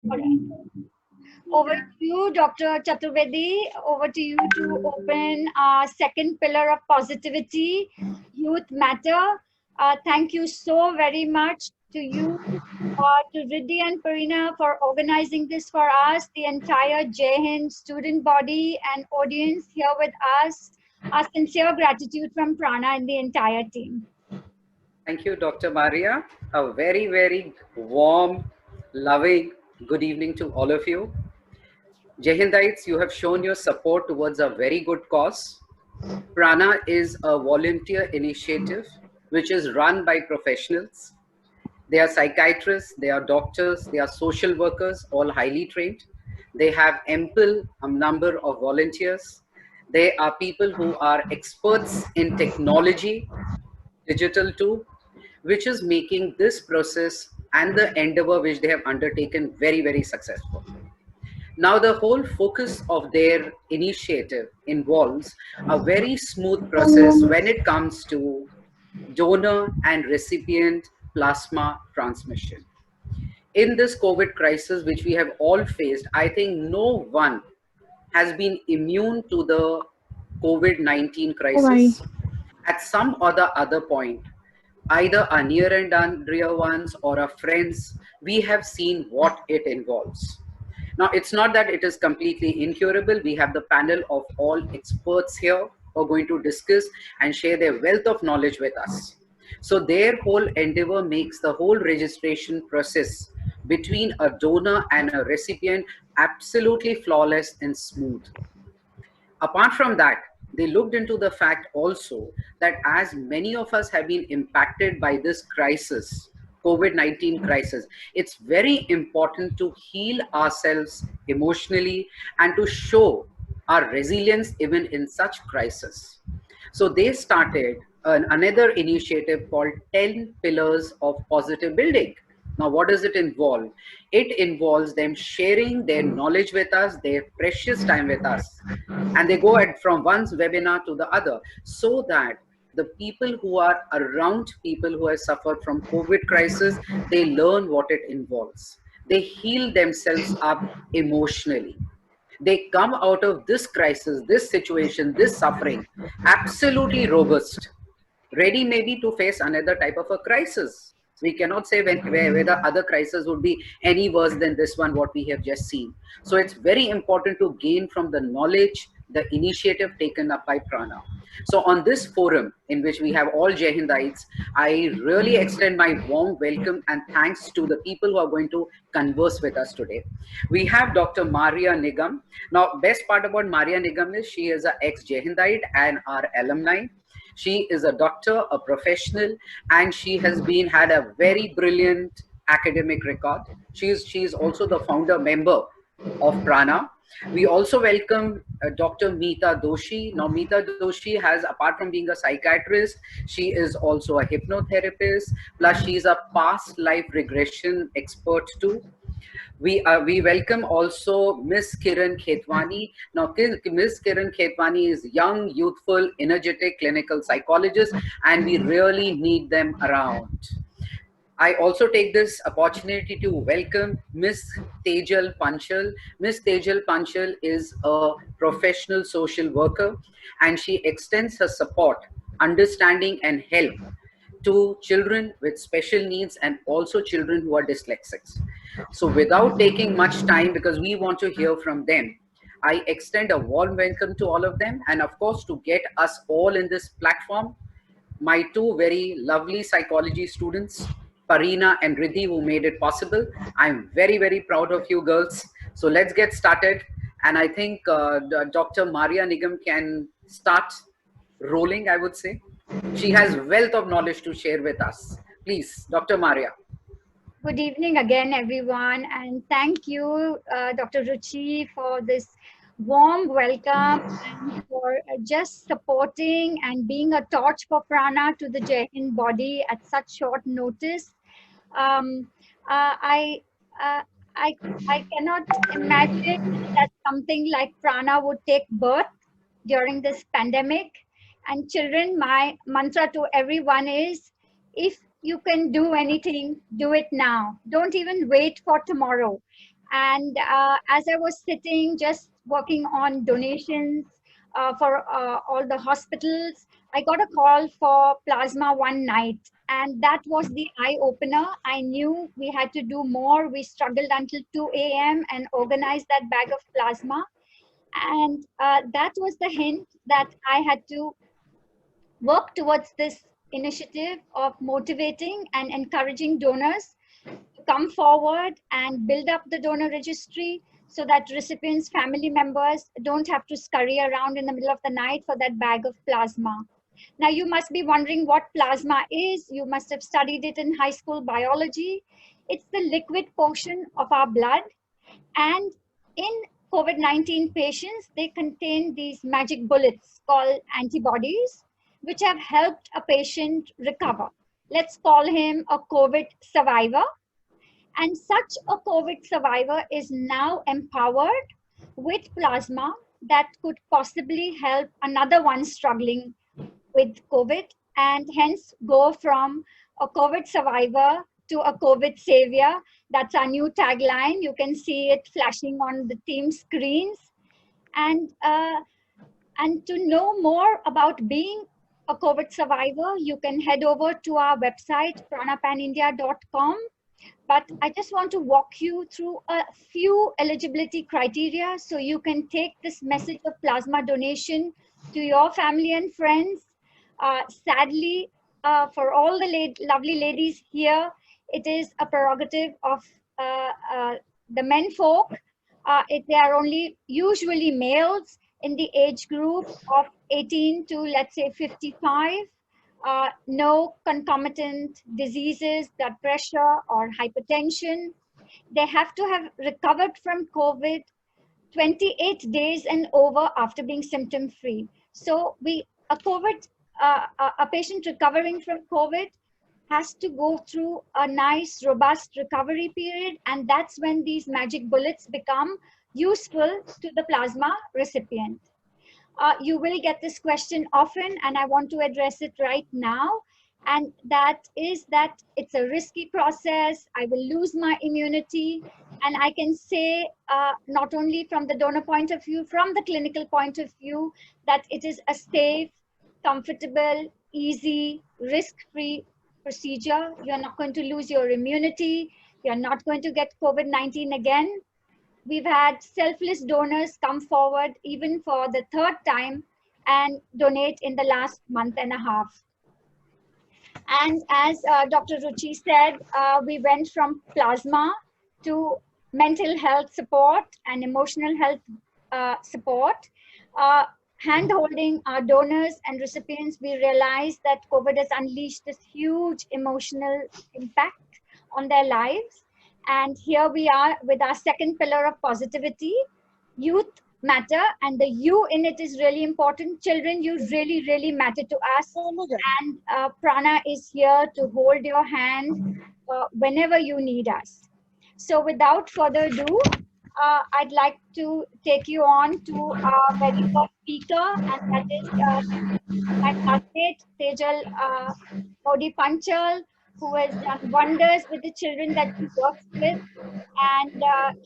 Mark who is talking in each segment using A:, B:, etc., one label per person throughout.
A: All right. Over to you, Dr. Chaturvedi. Over to you to open our second pillar of positivity, youth matter. Thank you so very much to you, to Riddhi and Parina for organizing this for us, the entire Jai Hind student body and audience here with us. Our sincere gratitude from Prana and the entire team.
B: Thank you, Dr. Maria. A very, very warm, loving good evening to all of you. Jahindites, you have shown your support towards a very good cause. Prana is a volunteer initiative which is run by professionals. They are psychiatrists, they are doctors, they are social workers, all highly trained. They have ample number of volunteers. They are people who are experts in technology, digital too, which is making this process and the endeavor which they have undertaken very, very successful. Now, the whole focus of their initiative involves a very smooth process when it comes to donor and recipient plasma transmission. In this COVID crisis, which we have all faced, I think no one has been immune to the COVID-19 crisis. At some or the other point, either our near and dear ones or our friends, we have seen what it involves. Now, it's not that it is completely incurable. We have the panel of all experts here who are going to discuss and share their wealth of knowledge with us. So their whole endeavor makes the whole registration process between a donor and a recipient absolutely flawless and smooth. Apart from that, they looked into the fact also that as many of us have been impacted by this crisis, COVID-19 crisis, it's very important to heal ourselves emotionally and to show our resilience even in such crisis. So they started another initiative called 10 Pillars of Positive Building. Now, what does it involve? It involves them sharing their knowledge with us, their precious time with us, and they go from one webinar to the other so that the people who are around people who have suffered from COVID crisis, they learn what it involves. They heal themselves up emotionally. They come out of this crisis, this situation, this suffering, absolutely robust, ready maybe to face another type of a crisis. We cannot say whether other crisis would be any worse than this one, what we have just seen. So it's very important to gain from the knowledge, the initiative taken up by Prana. So on this forum, in which we have all Jai Hindites, I really extend my warm welcome and thanks to the people who are going to converse with us today. We have Dr. Maria Nigam. Now, best part about Maria Nigam is she is an ex-Jai Hindite and our alumni. She is a doctor, a professional, and she has been had a very brilliant academic record. She is also the founder member of Prana. We also welcome Dr. Meeta Doshi. Now, Meeta Doshi has, apart from being a psychiatrist, she is also a hypnotherapist, plus she is a past life regression expert too. We welcome also Miss Kiran Khetwani. Now, Miss Kiran Khetwani is young, youthful, energetic clinical psychologist, and we really need them around. I also take this opportunity to welcome Miss Tejal Panchal. Miss Tejal Panchal is a professional social worker, and she extends her support, understanding, and help to children with special needs and also children who are dyslexics. So without taking much time, because we want to hear from them, I extend a warm welcome to all of them. And of course, to get us all in this platform, my two very lovely psychology students, Parina and Riddhi, who made it possible. I'm very, very proud of you girls. So let's get started. And I think Dr. Maria Nigam can start rolling, I would say. She has wealth of knowledge to share with us. Please, Dr. Maria.
A: Good evening again, everyone, and thank you, Dr. Ruchi, for this warm welcome and for just supporting and being a torch for prana to the Jai Hind body at such short notice. Um, uh, I, uh, I, I cannot imagine that something like prana would take birth during this pandemic. And children, my mantra to everyone is, if you can do anything, do it now. Don't even wait for tomorrow. And as I was sitting just working on donations for all the hospitals, I got a call for plasma one night. And that was the eye opener. I knew we had to do more. We struggled until 2 a.m. and organized that bag of plasma. And that was the hint that I had to work towards this initiative of motivating and encouraging donors to come forward and build up the donor registry so that recipients' family members don't have to scurry around in the middle of the night for that bag of plasma. Now, you must be wondering what plasma is. You must have studied it in high school biology. It's the liquid portion of our blood. And in COVID-19 patients, they contain these magic bullets called antibodies, which have helped a patient recover. Let's call him a COVID survivor. And such a COVID survivor is now empowered with plasma that could possibly help another one struggling with COVID, and hence go from a COVID survivor to a COVID savior. That's our new tagline. You can see it flashing on the team screens. And to know more about being a COVID survivor, you can head over to our website, pranapanindia.com. But I just want to walk you through a few eligibility criteria so you can take this message of plasma donation to your family and friends. Sadly, for all the lovely ladies here, it is a prerogative of the men folk. They are only usually males in the age group of 18 to, let's say, 55. No concomitant diseases, blood pressure or hypertension. They have to have recovered from COVID 28 days and over after being symptom free. So a patient recovering from COVID has to go through a nice, robust recovery period. And that's when these magic bullets become useful to the plasma recipient. You will get this question often, and I want to address it right now. And that is that it's a risky process. I will lose my immunity. And I can say, not only from the donor point of view, from the clinical point of view, that it is a safe, comfortable, easy, risk-free procedure. You're not going to lose your immunity. You're not going to get COVID-19 again. We've had selfless donors come forward even for the third time and donate in the last month and a half. And as Dr. Ruchi said, we went from plasma to mental health support and emotional health support. Hand-holding our donors and recipients, we realized that COVID has unleashed this huge emotional impact on their lives. And here we are with our second pillar of positivity, youth matter, and the you in it is really important. Children, you really, really matter to us. And Prana is here to hold your hand whenever you need us. So without further ado, I'd like to take you on to our very first speaker, and that is my classmate, Tejal Modi Panchal, who has done wonders with the children that she works with. And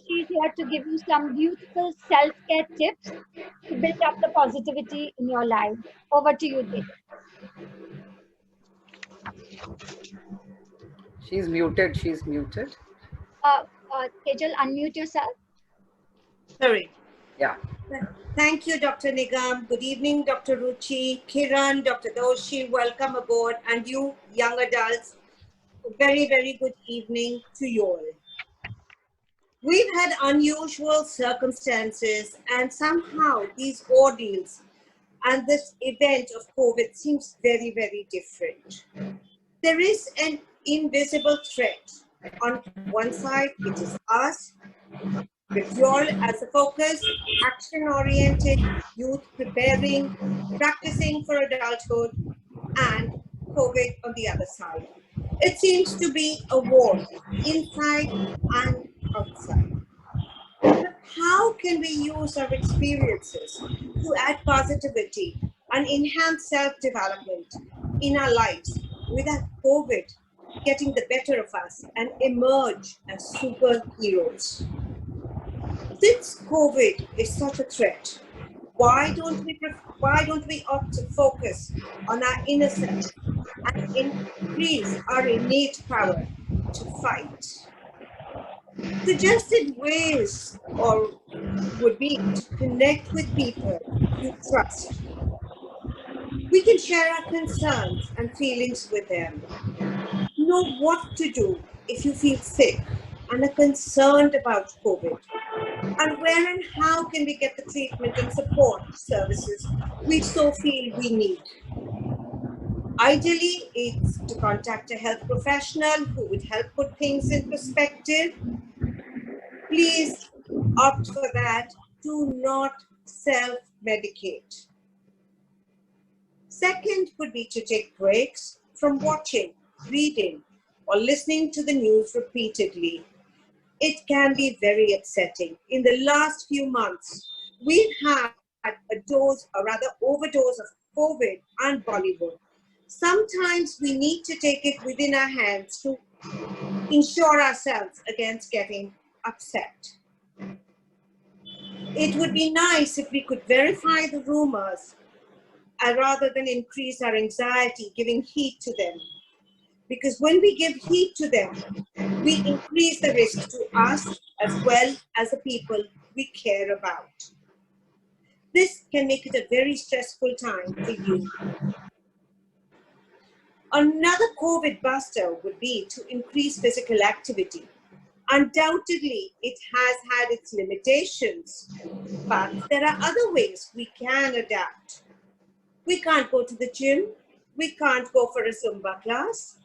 A: she's here to give you some beautiful self-care tips to build up the positivity in your life. Over to you, Tejal.
B: She's muted. She's muted.
A: Tejal, unmute yourself.
C: Sorry.
B: Yeah.
C: Thank you, Dr. Nigam. Good evening, Dr. Ruchi, Kiran, Dr. Doshi. Welcome aboard. And you, young adults, a very, very good evening to you all. We've had unusual circumstances, and somehow these ordeals and this event of COVID seems very, very different. There is an invisible threat. On one side, it is us, withdrawal as a focus, action-oriented, youth preparing, practicing for adulthood, and COVID on the other side. It seems to be a war, inside and outside. But how can we use our experiences to add positivity and enhance self-development in our lives without COVID getting the better of us and emerge as superheroes? Since COVID is such a threat, why don't we opt to focus on our inner self and increase our innate power to fight? Suggested ways or would be to connect with people you trust. We can share our concerns and feelings with them. Know what to do if you feel sick and are concerned about COVID. And where and how can we get the treatment and support services we so feel we need? Ideally, it's to contact a health professional who would help put things in perspective. Please opt for that. Do not self-medicate. Second would be to take breaks from watching, reading, or listening to the news repeatedly. It can be very upsetting. In the last few months, we've had a dose, or rather overdose of COVID and Bollywood. Sometimes we need to take it within our hands to ensure ourselves against getting upset. It would be nice if we could verify the rumors rather than increase our anxiety giving heed to them. Because when we give heed to them, we increase the risk to us as well as the people we care about. This can make it a very stressful time for you. Another COVID buster would be to increase physical activity. Undoubtedly, it has had its limitations, but there are other ways we can adapt. We can't go to the gym. We can't go for a Zumba class.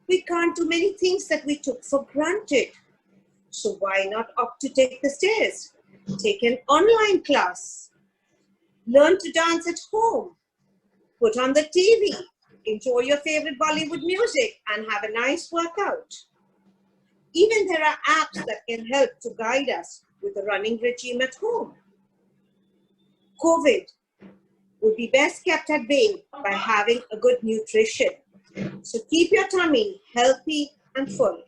C: We can't do many things that we took for granted. So why not opt to take the stairs? Take an online class. Learn to dance at home. Put on the TV. Enjoy your favorite Bollywood music and have a nice workout. Even there are apps that can help to guide us with a running regime at home. COVID would be best kept at bay by having a good nutrition. So keep your tummy healthy and full.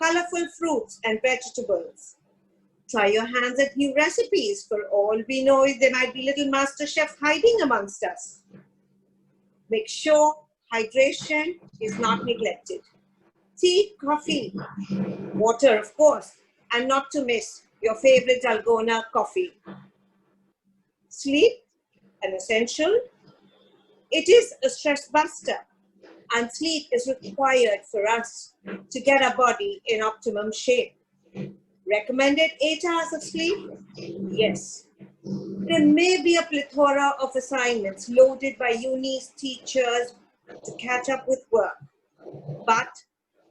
C: Colorful fruits and vegetables. Try your hands at new recipes. For all we know, there might be little master chefs hiding amongst us. Make sure hydration is not neglected. Tea, coffee, water, of course, and not to miss your favorite Dalgona coffee. Sleep, an essential. It is a stress buster, and sleep is required for us to get our body in optimum shape. Recommended 8 hours of sleep? Yes. There may be a plethora of assignments loaded by unis, teachers to catch up with work. But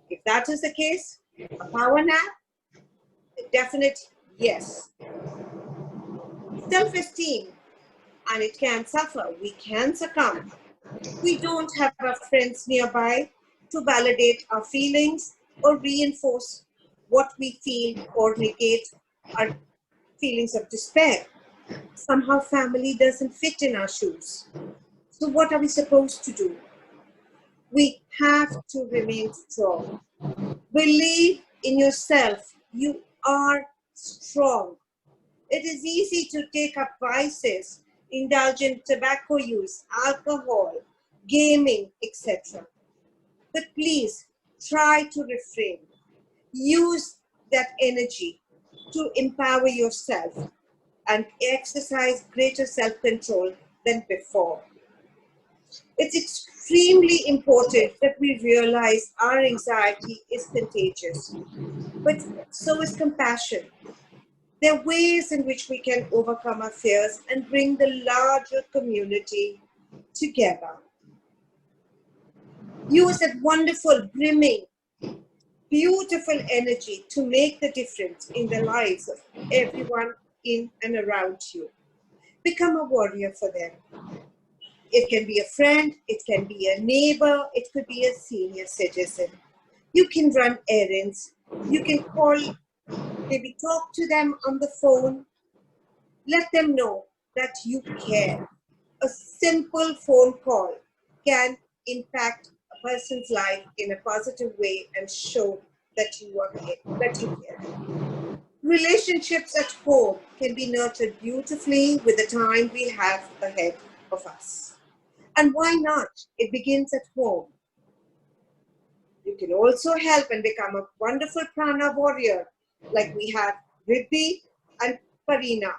C: if that is the case, a power nap? A definite yes. Self-esteem, and it can suffer. We can succumb. We don't have our friends nearby to validate our feelings or reinforce what we feel or negate our feelings of despair. Somehow family doesn't fit in our shoes. So what are we supposed to do? We have to remain strong. Believe in yourself. You are strong. It is easy to take up vices, indulge in tobacco use, alcohol, gaming, etc. But please try to refrain. Use that energy to empower yourself and exercise greater self-control than before. It's extremely important that we realize our anxiety is contagious, but so is compassion. There are ways in which we can overcome our fears and bring the larger community together. Use that wonderful, brimming, beautiful energy to make the difference in the lives of everyone in and around you. Become a warrior for them. It can be a friend, it can be a neighbor, it could be a senior citizen. You can run errands, you can call, maybe talk to them on the phone. Let them know that you care. A simple phone call can impact a person's life in a positive way and show that you care. Relationships at home can be nurtured beautifully with the time we have ahead of us. And why not? It begins at home. You can also help and become a wonderful prana warrior like we have Riddhi and Parina.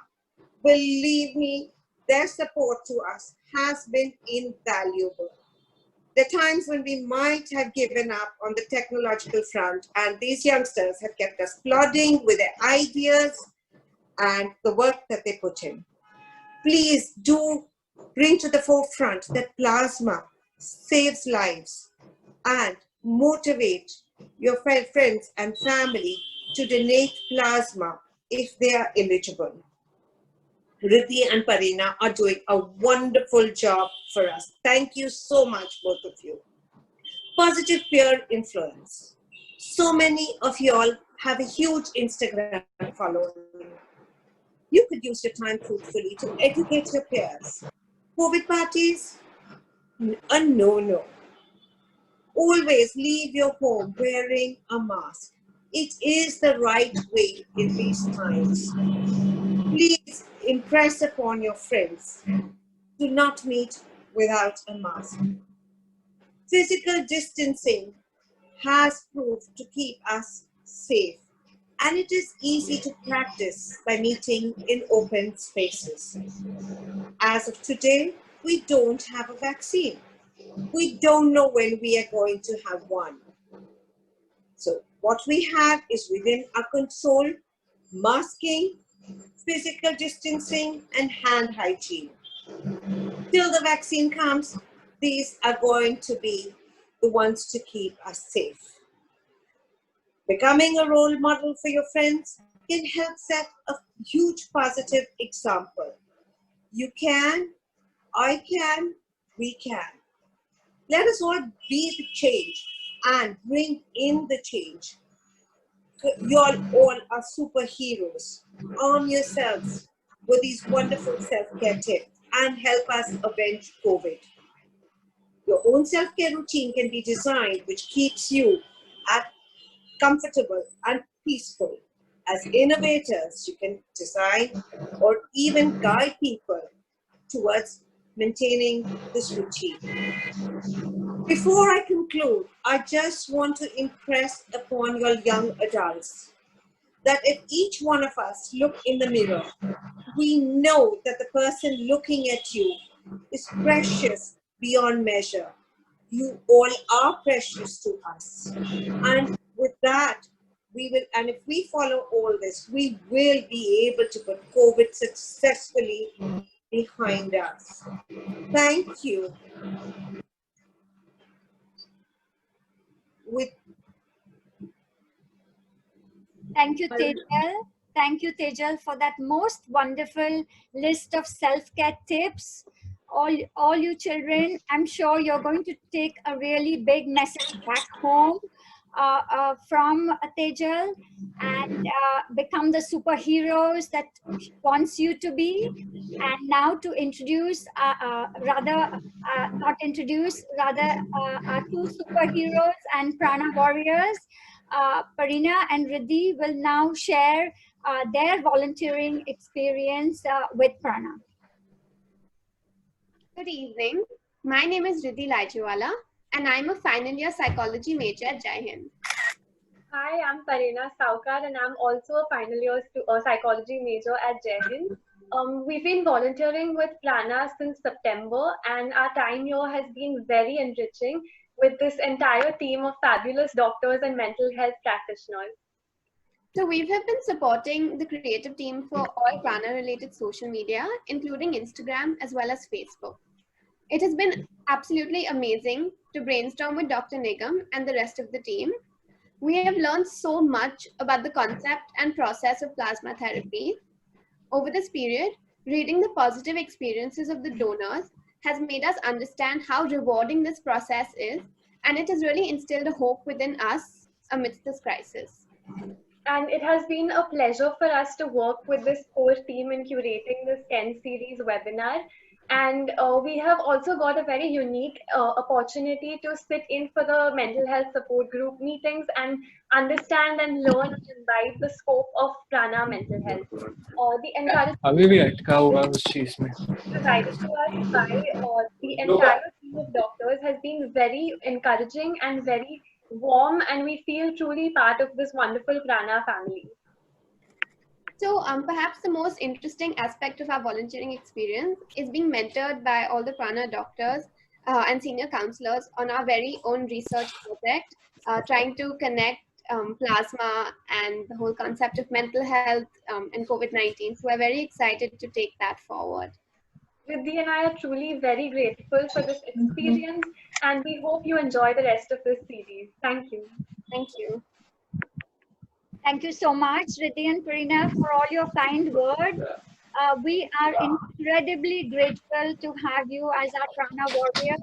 C: Believe me, their support to us has been invaluable. There are times when we might have given up on the technological front, and these youngsters have kept us plodding with their ideas and the work that they put in. Please do bring to the forefront that plasma saves lives and motivate your friends and family to donate plasma if they are eligible. Riddhi and Parina are doing a wonderful job for us. Thank you so much, both of you. Positive peer influence. So many of you all have a huge Instagram following. You could use your time fruitfully to educate your peers. COVID parties? A no-no. Always leave your home wearing a mask. It is the right way in these times. Please impress upon your friends. Do not meet without a mask. Physical distancing has proved to keep us safe, and it is easy to practice by meeting in open spaces. As of today, we don't have a vaccine. We don't know when we are going to have one. So what we have is within our control: masking, physical distancing, and hand hygiene. Till the vaccine comes, these are going to be the ones to keep us safe. Becoming a role model for your friends can help set a huge positive example. You can, I can, we can. Let us all be the change and bring in the change. You all are superheroes. Arm yourselves with these wonderful self-care tips and help us avenge COVID. Your own self-care routine can be designed which keeps you at comfortable and peaceful. As innovators, you can design or even guide people towards maintaining this routine. Before I conclude, I just want to impress upon your young adults that if each one of us look in the mirror, we know that the person looking at you is precious beyond measure. You all are precious to us. And with that, and if we follow all this, we will be able to put COVID successfully behind us. Thank you.
A: Thank you, Tejal. Thank you, Tejal, for that most wonderful list of self-care tips. All you children, I'm sure you're going to take a really big message back home from Tejal and become the superheroes that she wants you to be. And now to introduce, not introduce, rather two superheroes and prana warriors. Parina and Riddhi will now share their volunteering experience with Prana.
D: Good evening. My name is Riddhi Laichwala and I'm a final year psychology major at Jai Hind.
E: Hi, I'm Parina Saukar and I'm also a final year psychology major at Jai Hind. We've been volunteering with Prana since September and our time here has been very enriching with this entire team of fabulous doctors and mental health practitioners.
D: So we have been supporting the creative team for all Prana related social media, including Instagram as well as Facebook. It has been absolutely amazing to brainstorm with Dr. Nigam and the rest of the team. We have learned so much about the concept and process of plasma therapy. Over this period, reading the positive experiences of the donors has made us understand how rewarding this process is, and it has really instilled a hope within us amidst this crisis.
E: And it has been a pleasure for us to work with this core team in curating this 10 series webinar. And we have also got a very unique opportunity to sit in for the mental health support group meetings and understand and learn and imbibe the scope of prana mental health. The encouragement
F: अभी भी अटका हुआ है उस चीज में.
E: provided to us by the entire team of doctors has been very encouraging and very warm, and we feel truly part of this wonderful prana family.
D: So perhaps the most interesting aspect of our volunteering experience is being mentored by all the prana doctors and senior counselors on our very own research project, trying to connect plasma and the whole concept of mental health and COVID-19. So we're very excited to take that forward.
E: Riddhi and I are truly very grateful for this experience, and we hope you enjoy the rest of this series. Thank you.
D: Thank you.
A: Thank you so much, Riddhi and Parina, for all your kind words. We are incredibly grateful to have you as our prana warriors.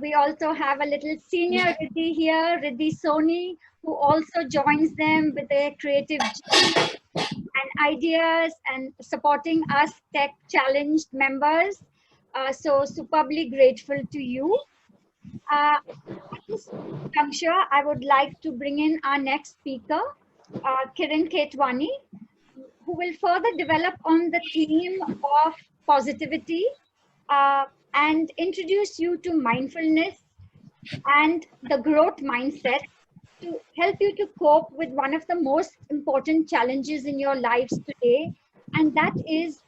A: We also have a little senior Riddhi here, Riddhi Soni, who also joins them with their creative juice and ideas and supporting us tech challenged members. So superbly grateful to you. At this juncture, I would like to bring in our next speaker, Kiran Ketwani, who will further develop on the theme of positivity and introduce you to mindfulness and the growth mindset to help you to cope with one of the most important challenges in your lives today, and that is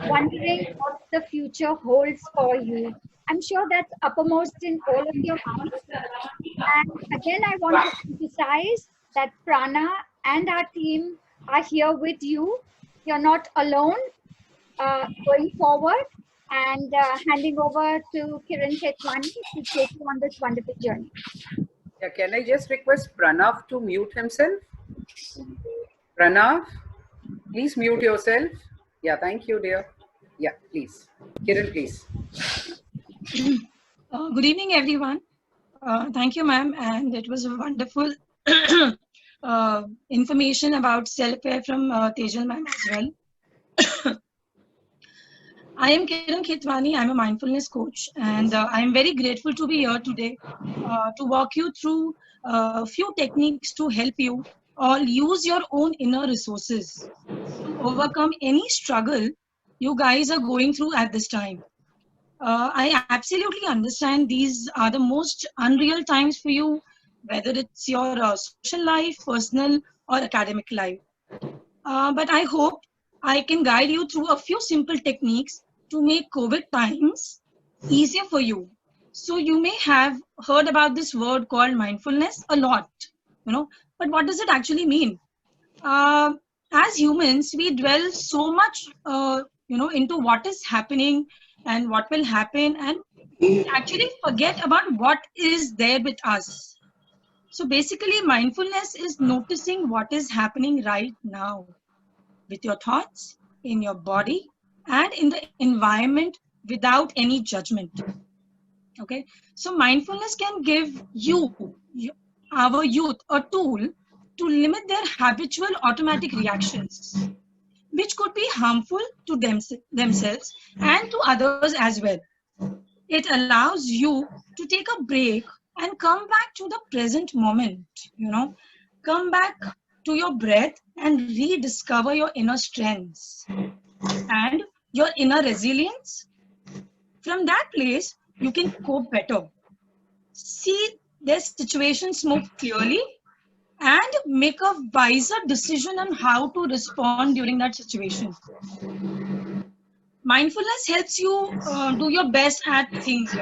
A: wondering what the future holds for you. I'm sure that's uppermost in all of your minds. And again, I want to emphasize that Prana and our team are here with you. You're not alone going forward, and handing over to Kiran Ketwani to take you on this wonderful journey.
B: Yeah, can I just request Pranav to mute himself? Pranav, please mute yourself. Yeah, thank you, dear. Yeah, please. Kiran, please.
G: Good evening, everyone. Thank you, ma'am. And it was a wonderful information about self-care from Tejal ma'am as well. I am Kiran Ketwani. I'm a mindfulness coach, and I'm very grateful to be here today to walk you through a few techniques to help you all use your own inner resources to overcome any struggle you guys are going through at this time. I absolutely understand these are the most unreal times for you, whether it's your social life, personal, or academic life. But I hope I can guide you through a few simple techniques to make COVID times easier for you. So you may have heard about this word called mindfulness a lot, but what does it actually mean? As humans, we dwell so much, into what is happening and what will happen, and we actually forget about what is there with us. So basically, mindfulness is noticing what is happening right now with your thoughts, in your body, and in the environment without any judgment. Okay, so mindfulness can give our youth, a tool to limit their habitual automatic reactions, which could be harmful to themselves and to others as well. It allows you to take a break and come back to the present moment, come back to your breath and rediscover your inner strengths and your inner resilience. From that place, you can cope better, see their situations more clearly, and make a wiser decision on how to respond during that situation. Mindfulness helps you do your best at things,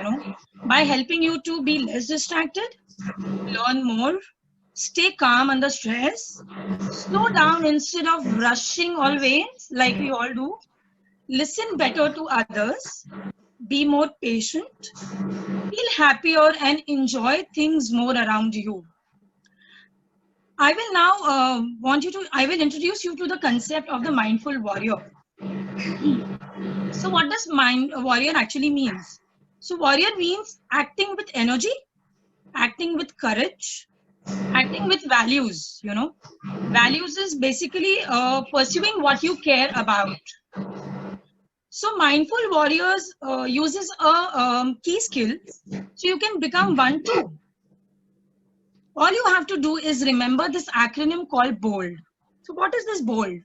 G: by helping you to be less distracted, learn more, stay calm under stress, slow down instead of rushing always like we all do, listen better to others, be more patient, feel happier, and enjoy things more around you. I will now I will introduce you to the concept of the mindful warrior. So what does warrior actually means? So warrior means acting with energy, acting with courage, acting with values, Values is basically pursuing what you care about. So mindful warriors uses a key skill, so you can become one too. All you have to do is remember this acronym called BOLD. So what is this BOLD?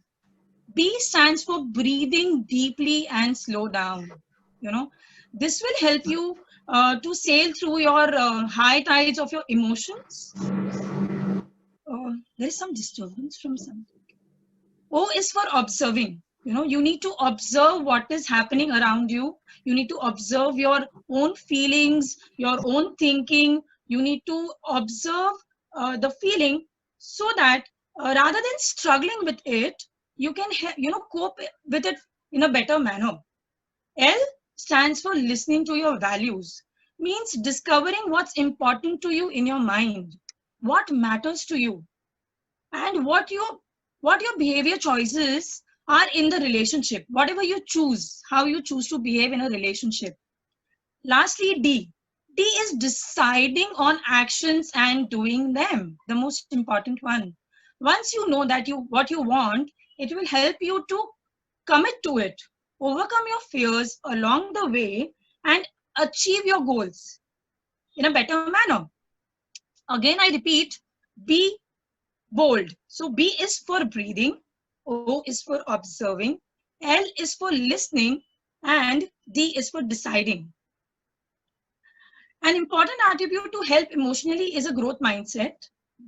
G: B stands for breathing deeply and slow down. You know, this will help you to sail through your high tides of your emotions. There is some disturbance from something. O is for observing. You know, you need to observe what is happening around you. You need to observe your own feelings, your own thinking. You need to observe the feeling so that rather than struggling with it, you can, cope with it in a better manner. L stands for listening to your values, means discovering what's important to you in your mind, what matters to you, and what your behavior choices are in the relationship, whatever you choose, how you choose to behave in a relationship. Lastly, D is deciding on actions and doing them, the most important one. Once you know that what you want, it will help you to commit to it, overcome your fears along the way, and achieve your goals in a better manner. Again, I repeat, be bold. So B is for breathing, O is for observing, L is for listening, and D is for deciding. An important attribute to help emotionally is a growth mindset.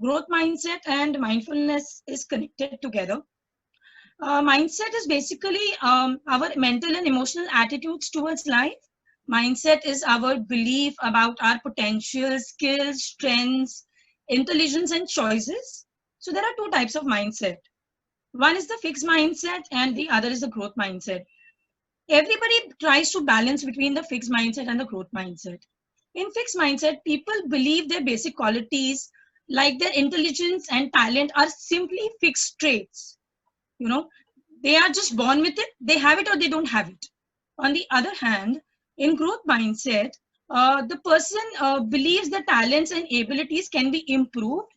G: Growth mindset and mindfulness is connected together. Mindset is basically our mental and emotional attitudes towards life. Mindset is our belief about our potential, skills, strengths, intelligence, and choices. So there are two types of mindset. One is the fixed mindset and the other is the growth mindset. Everybody tries to balance between the fixed mindset and the growth mindset. In fixed mindset, people believe their basic qualities like their intelligence and talent are simply fixed traits. You know, they are just born with it, they have it or they don't have it. On the other hand, in growth mindset, the person believes the talents and abilities can be improved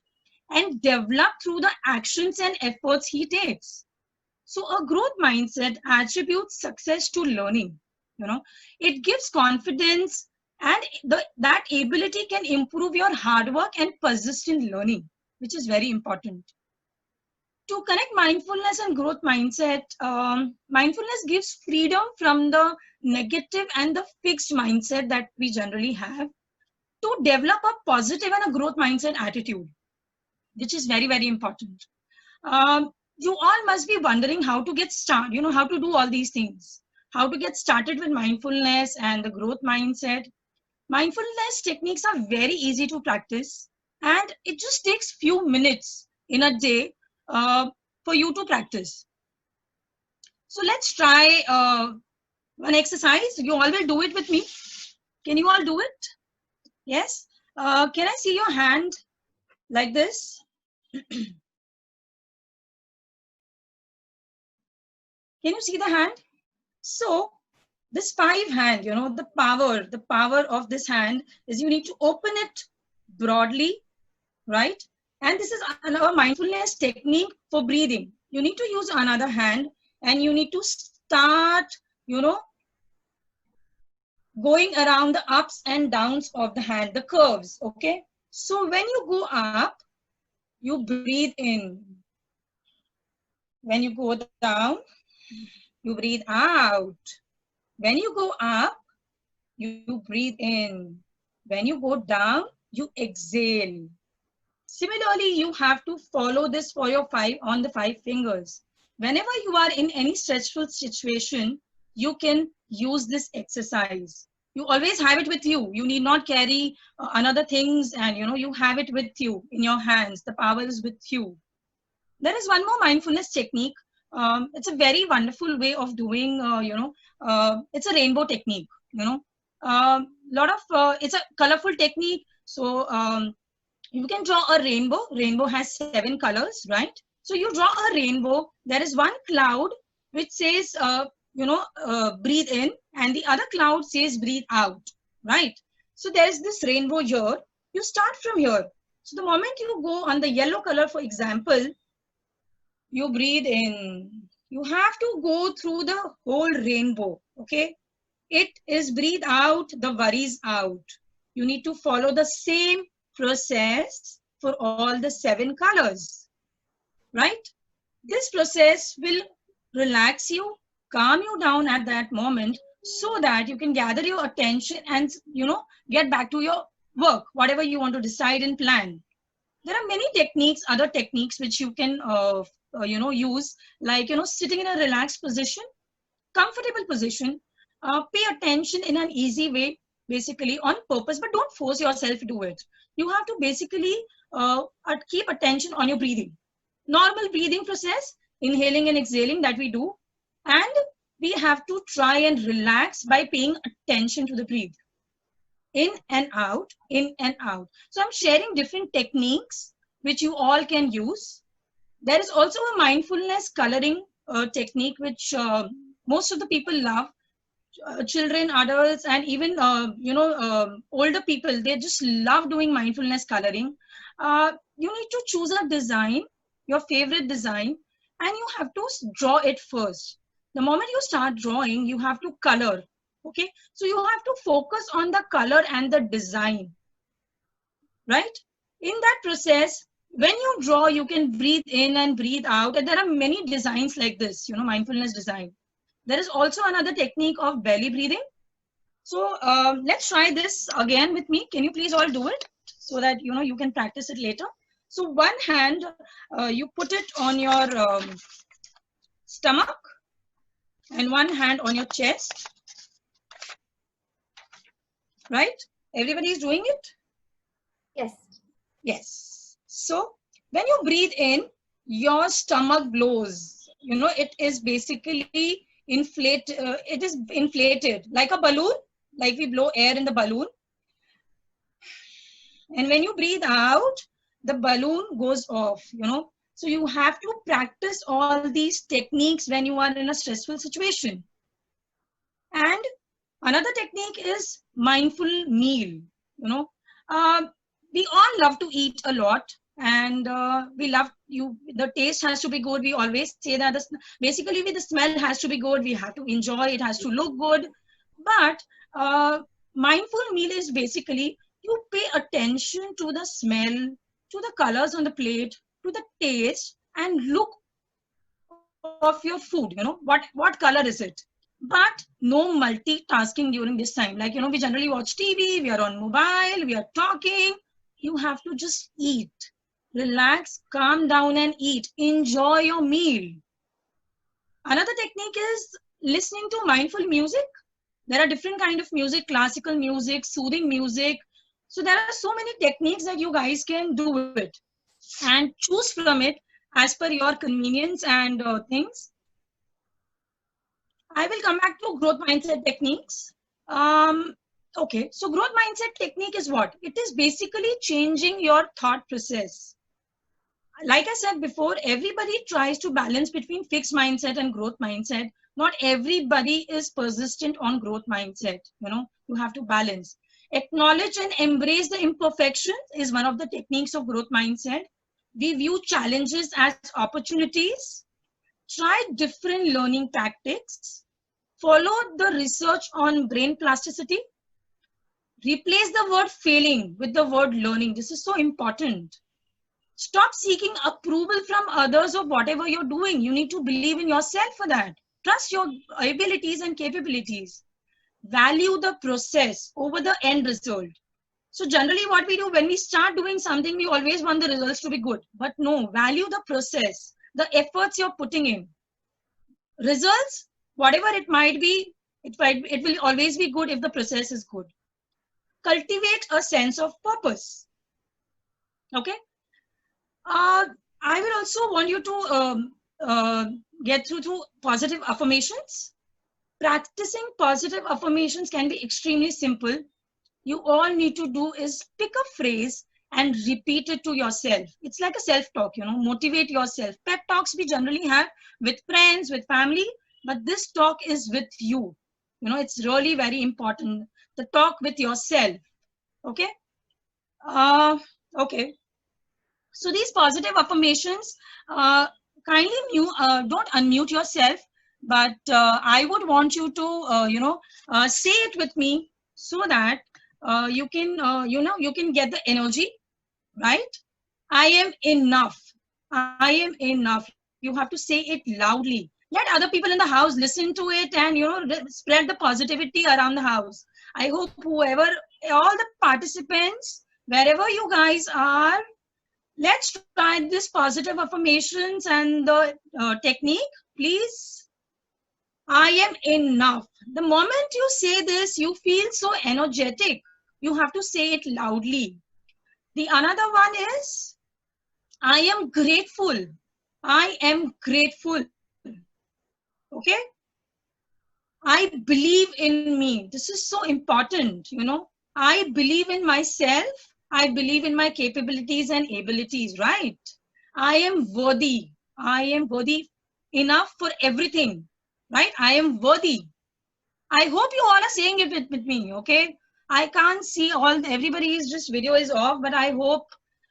G: and developed through the actions and efforts he takes. So a growth mindset attributes success to learning. You know, it gives confidence, and that ability can improve your hard work and persistent learning, which is very important. To connect mindfulness and growth mindset, mindfulness gives freedom from the negative and the fixed mindset that we generally have to develop a positive and a growth mindset attitude, which is very, very important. You all must be wondering how to get started, how to do all these things, how to get started with mindfulness and the growth mindset. Mindfulness techniques are very easy to practice, and it just takes few minutes in a day for you to practice. So let's try one exercise. You all will do it with me. Can you all do it? Yes. Can I see your hand like this? Can you see the hand? So this 5 hand, the power of this hand is you need to open it broadly, right? And this is our mindfulness technique for breathing. You need to use another hand and you need to start, going around the ups and downs of the hand, the curves, okay? So when you go up, you breathe in. When you go down, you breathe out. When you go up, you breathe in. When you go down, you exhale. Similarly, you have to follow this for your 5 fingers. Whenever you are in any stressful situation, you can use this exercise. You always have it with you. You need not carry another things, and you have it with you in your hands. The power is with you. There is one more mindfulness technique. It's a very wonderful way of doing, it's a rainbow technique, it's a colorful technique. So you can draw a rainbow. Rainbow has 7 colors, right? So you draw a rainbow. There is one cloud which says, breathe in, and the other cloud says breathe out, right? So there's this rainbow here. You start from here. So the moment you go on the yellow color, for example, you breathe in, You have to go through the whole rainbow, okay? It is breathe out, the worries out. You need to follow the same process for all the 7 colors, right? This process will relax you, calm you down at that moment so that you can gather your attention and, get back to your work, whatever you want to decide and plan. There are many techniques, other techniques which you can, use, like, sitting in a relaxed position, comfortable position, pay attention in an easy way, basically on purpose, but don't force yourself to do it. You have to basically keep attention on your breathing. Normal breathing process, inhaling and exhaling that we do. And we have to try and relax by paying attention to the breath. In and out, in and out. So I'm sharing different techniques which you all can use. There is also a mindfulness coloring technique which most of the people love. Children, adults, and even older people, they just love doing mindfulness coloring. You need to choose a design, your favorite design, and you have to draw it first. The moment you start drawing, you have to color. Okay, so you have to focus on the color and the design, right? In that process, when you draw, you can breathe in and breathe out, and there are many designs like this, mindfulness design. There is also another technique of belly breathing. So let's try this again with me. Can you please all do it so that you can practice it later? So one hand, you put it on your stomach and one hand on your chest. Right? Everybody is doing it?
A: Yes.
G: Yes. So when you breathe in, your stomach blows. It is basically it is inflated like a balloon, like we blow air in the balloon. And when you breathe out, the balloon goes off, So you have to practice all these techniques when you are in a stressful situation. And another technique is mindful meal. We all love to eat a lot, and we love the taste has to be good. We always say that basically the smell has to be good. We have to enjoy it, has to look good. But mindful meal is basically you pay attention to the smell, to the colors on the plate, to the taste, and look of your food. What color is it? But no multitasking during this time. Like, we generally watch TV, we are on mobile, we are talking. You have to just eat, relax, calm down and eat. Enjoy your meal. Another technique is listening to mindful music. There are different kinds of music, classical music, soothing music. So there are so many techniques that you guys can do it and choose from it as per your convenience and things. I will come back to growth mindset techniques. Okay, so growth mindset technique is what? It is basically changing your thought process. Like I said before, everybody tries to balance between fixed mindset and growth mindset. Not everybody is persistent on growth mindset. You have to balance. Acknowledge and embrace the imperfections is one of the techniques of growth mindset. We view challenges as opportunities. Try different learning tactics. Follow the research on brain plasticity. Replace the word failing with the word learning. This is so important. Stop seeking approval from others of whatever you're doing. You need to believe in yourself for that. Trust your abilities and capabilities. Value the process over the end result. So generally what we do when we start doing something, we always want the results to be good. But no, value the process, the efforts you're putting in. Results, whatever it might be, it will always be good if the process is good. Cultivate a sense of purpose. Okay. I will also want you to get through to positive affirmations. Practicing positive affirmations can be extremely simple. You all need to do is pick a phrase and repeat it to yourself. It's like a self-talk, motivate yourself. Pep talks we generally have with friends, with family, but this talk is with you. It's really very important. The talk with yourself. Okay. Okay. So these positive affirmations kindly don't unmute yourself, but I would want you to, say it with me so that you can get the energy, right? I am enough. I am enough. You have to say it loudly. Let other people in the house listen to it and, spread the positivity around the house. I hope whoever, all the participants, wherever you guys are, let's try this positive affirmations and the technique, please. I am enough. The moment you say this, you feel so energetic. You have to say it loudly. The another one is, I am grateful. I am grateful. Okay? I believe in me. This is so important. I believe in myself. I believe in my capabilities and abilities, right? I am worthy. I am worthy enough for everything, right? I am worthy. I hope you all are saying it with me, okay? I can't see everybody's just video is off, but I hope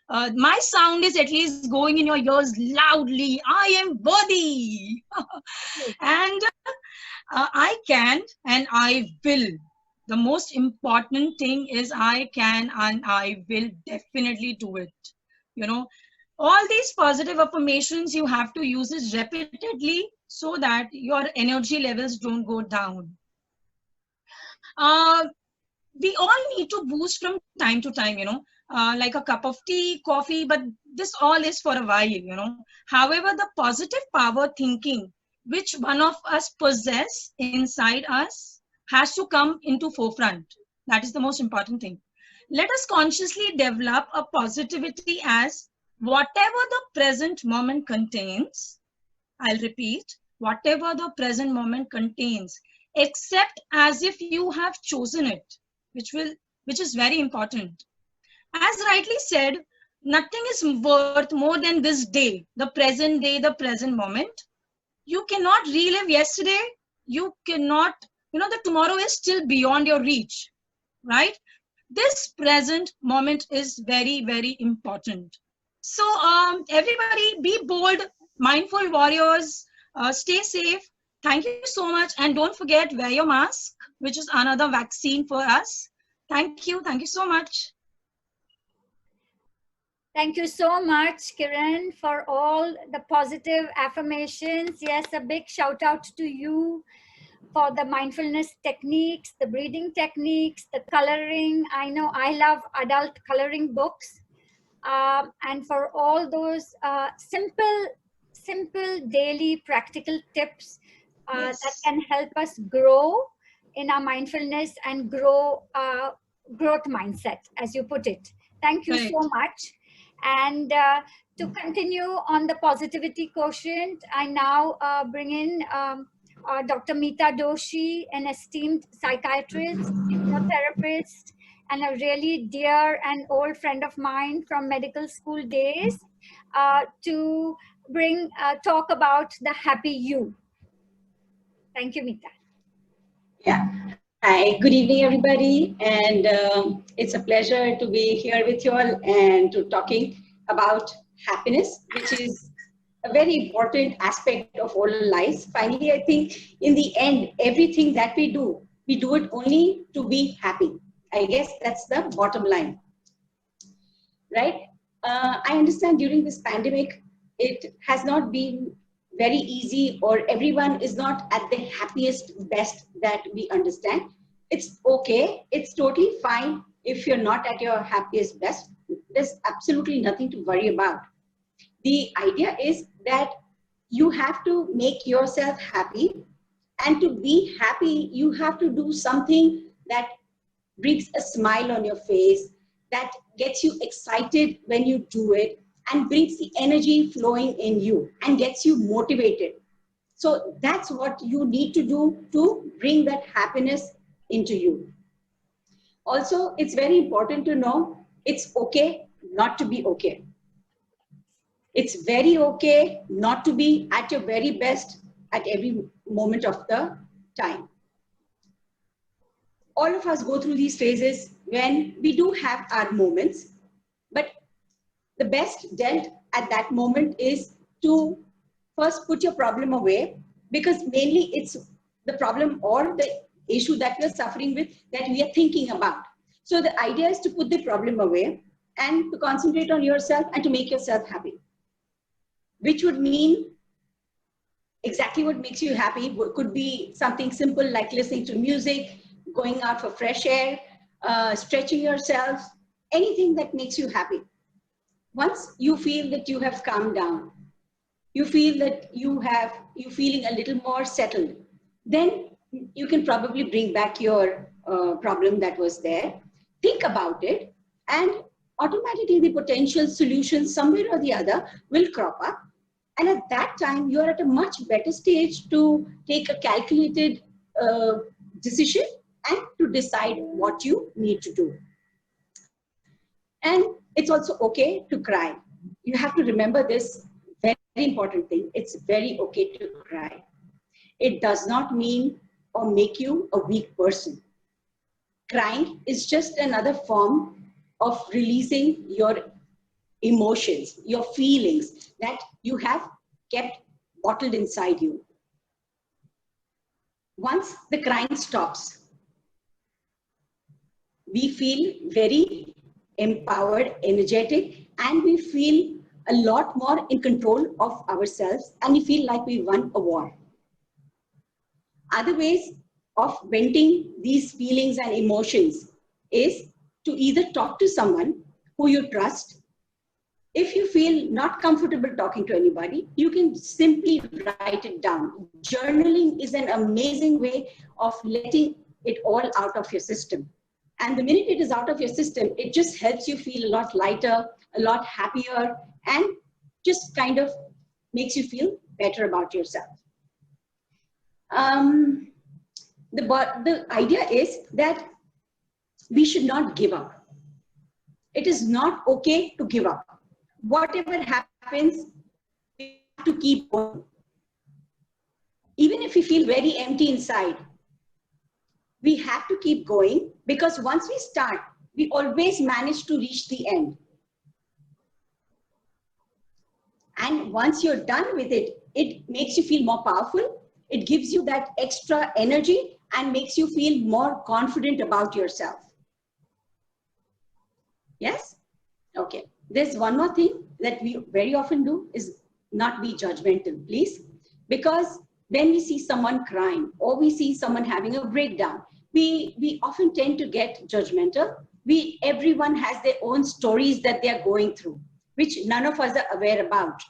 G: my sound is at least going in your ears loudly. I am worthy. And I can and I will. The most important thing is I can and I will definitely do it. All these positive affirmations, you have to use it repeatedly so that your energy levels don't go down. We all need to boost from time to time, like a cup of tea, coffee, but this all is for a while. However, the positive power thinking, which one of us possess inside us, has to come into forefront. That is the most important thing. Let us consciously develop a positivity as whatever the present moment contains. I'll repeat, whatever the present moment contains, accept as if you have chosen it, which is very important. As rightly said, nothing is worth more than this day, the present moment. You cannot relive yesterday. You cannot, the tomorrow is still beyond your reach, right? This present moment is very, very important. So everybody be bold, mindful warriors, stay safe. Thank you so much. And don't forget, wear your mask, which is another vaccine for us. Thank you. Thank you so much.
A: Thank you so much, Kiran, for all the positive affirmations. Yes, a big shout out to you for the mindfulness techniques, the breathing techniques, the coloring. I know I love adult coloring books. And for all those simple daily practical tips
G: Yes.
A: that can help us grow in our mindfulness and grow growth mindset, as you put it. Thank you so much. And to continue on the positivity quotient, I now bring in Dr. Meeta Doshi, an esteemed psychiatrist, hypnotherapist, and a really dear and old friend of mine from medical school days, to bring talk about the happy you. Thank you, Meeta.
H: Yeah. Hi, good evening, everybody. And it's a pleasure to be here with you all and to talking about happiness, which is a very important aspect of all lives. Finally, I think in the end, everything that we do it only to be happy. I guess that's the bottom line, right? I understand during this pandemic, it has not been very easy, or everyone is not at the happiest best that we understand. It's okay. It's totally fine if you're not at your happiest best. There's absolutely nothing to worry about. The idea is that you have to make yourself happy, and to be happy, you have to do something that brings a smile on your face, that gets you excited when you do it, and brings the energy flowing in you and gets you motivated. So that's what you need to do to bring that happiness into you. Also, it's very important to know it's okay not to be okay. It's very okay not to be at your very best at every moment of the time. All of us go through these phases when we do have our moments, but the best dealt at that moment is to first put your problem away, because mainly it's the problem or the issue that you're suffering with that we are thinking about. So the idea is to put the problem away and to concentrate on yourself and to make yourself happy, which would mean exactly what makes you happy. Could be something simple like listening to music, going out for fresh air, stretching yourself, anything that makes you happy. Once you feel that you have calmed down, you feel that you're feeling a little more settled, then you can probably bring back your problem that was there. Think about it, and automatically the potential solution somewhere or the other will crop up. And at that time, you're at a much better stage to take a calculated decision and to decide what you need to do. And it's also okay to cry. You have to remember this very important thing. It's very okay to cry. It does not mean or make you a weak person. Crying is just another form of releasing your emotions, your feelings that you have kept bottled inside you. Once the crying stops, we feel very empowered, energetic, and we feel a lot more in control of ourselves, and we feel like we won a war. Other ways of venting these feelings and emotions is to either talk to someone who you trust. If you feel not comfortable talking to anybody, you can simply write it down. Journaling is an amazing way of letting it all out of your system. And the minute it is out of your system, it just helps you feel a lot lighter, a lot happier, and just kind of makes you feel better about yourself. The idea is that we should not give up. It is not okay to give up. Whatever happens, we have to keep going. Even if we feel very empty inside, we have to keep going, because once we start, we always manage to reach the end. And once you're done with it, it makes you feel more powerful. It gives you that extra energy and makes you feel more confident about yourself. Yes? Okay. There's one more thing that we very often do is not be judgmental, please. Because when we see someone crying or we see someone having a breakdown, we often tend to get judgmental. Everyone has their own stories that they're going through, which none of us are aware about.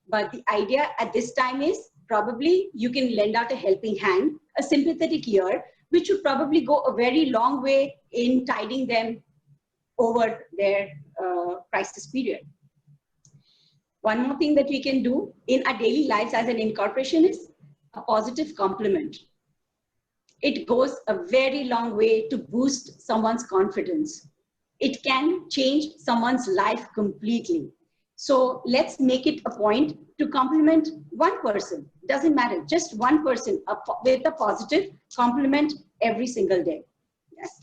H: But the idea at this time is probably you can lend out a helping hand, a sympathetic ear, which would probably go a very long way in tiding them over their crisis period. One more thing that we can do in our daily lives as an incorporation is a positive compliment. It goes a very long way to boost someone's confidence. It can change someone's life completely. So let's make it a point to compliment one person. Doesn't matter, just one person with a positive compliment every single day. Yes.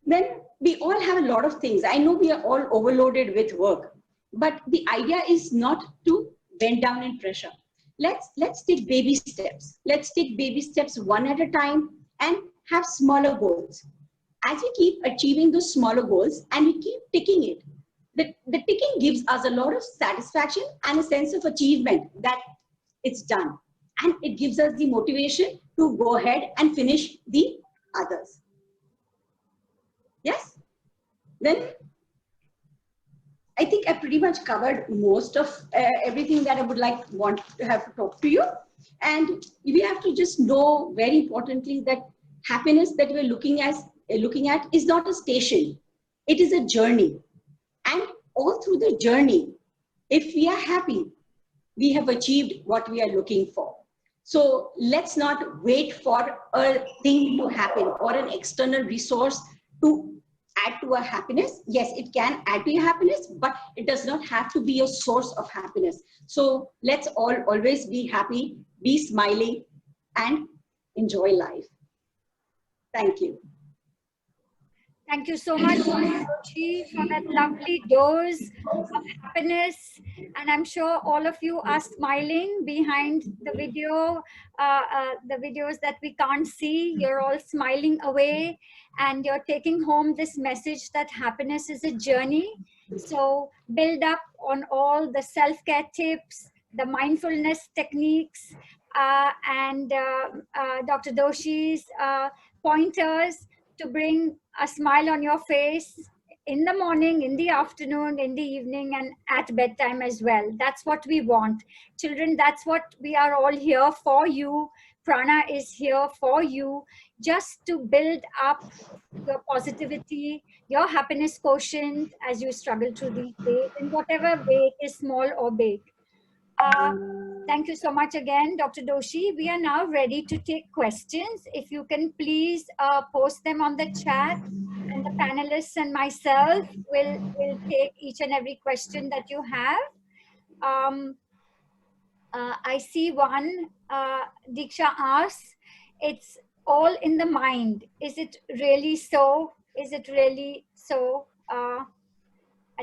H: Then we all have a lot of things. I know we are all overloaded with work, but the idea is not to bend down in pressure. Let's take baby steps. Let's take baby steps one at a time and have smaller goals. As we keep achieving those smaller goals and we keep ticking it, the ticking gives us a lot of satisfaction and a sense of achievement that it's done. And it gives us the motivation to go ahead and finish the others. Yes? Then I think I pretty much covered most of everything that I would want to have to talk to you. And we have to just know very importantly that happiness that we're looking at is not a station. It is a journey. And all through the journey, if we are happy, we have achieved what we are looking for. So let's not wait for a thing to happen or an external resource to add to our happiness. Yes, it can add to your happiness, but it does not have to be a source of happiness. So let's always be happy, be smiling, and enjoy life. Thank you.
A: Thank you so much, Roshi, for that lovely dose of happiness. And I'm sure all of you are smiling behind the video, the videos that we can't see. You're all smiling away and you're taking home this message that happiness is a journey. So build up on all the self-care tips, the mindfulness techniques, and Dr. Doshi's pointers to bring a smile on your face in the morning, in the afternoon, in the evening, and at bedtime as well. That's what we want. Children, that's what we are all here for you. Prana is here for you, just to build up your positivity, your happiness quotient as you struggle through the day, in whatever way it is, small or big. Thank you so much again, Dr. Doshi. We are now ready to take questions. If you can please post them on the chat, and the panelists and myself will take each and every question that you have. I see one. Diksha asks, it's all in the mind. Is it really so? Is it really so? I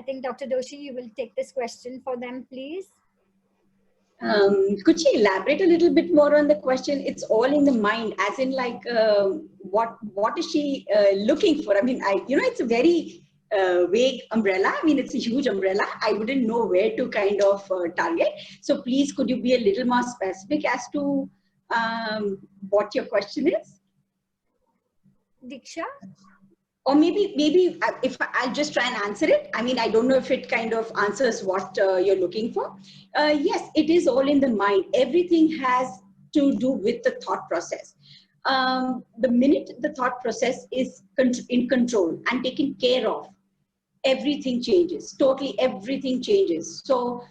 A: think Dr. Doshi, you will take this question for them, please.
H: Could she elaborate a little bit more on the question? It's all in the mind, as in like, what is she looking for? I mean, it's a very vague umbrella. I mean, it's a huge umbrella. I wouldn't know where to kind of target. So please, could you be a little more specific as to what your question is?
A: Diksha?
H: Or maybe if I'll just try and answer it. I mean, I don't know if it kind of answers what you're looking for. Yes, it is all in the mind. Everything has to do with the thought process. The minute the thought process is in control and taken care of, everything changes. Totally everything changes. So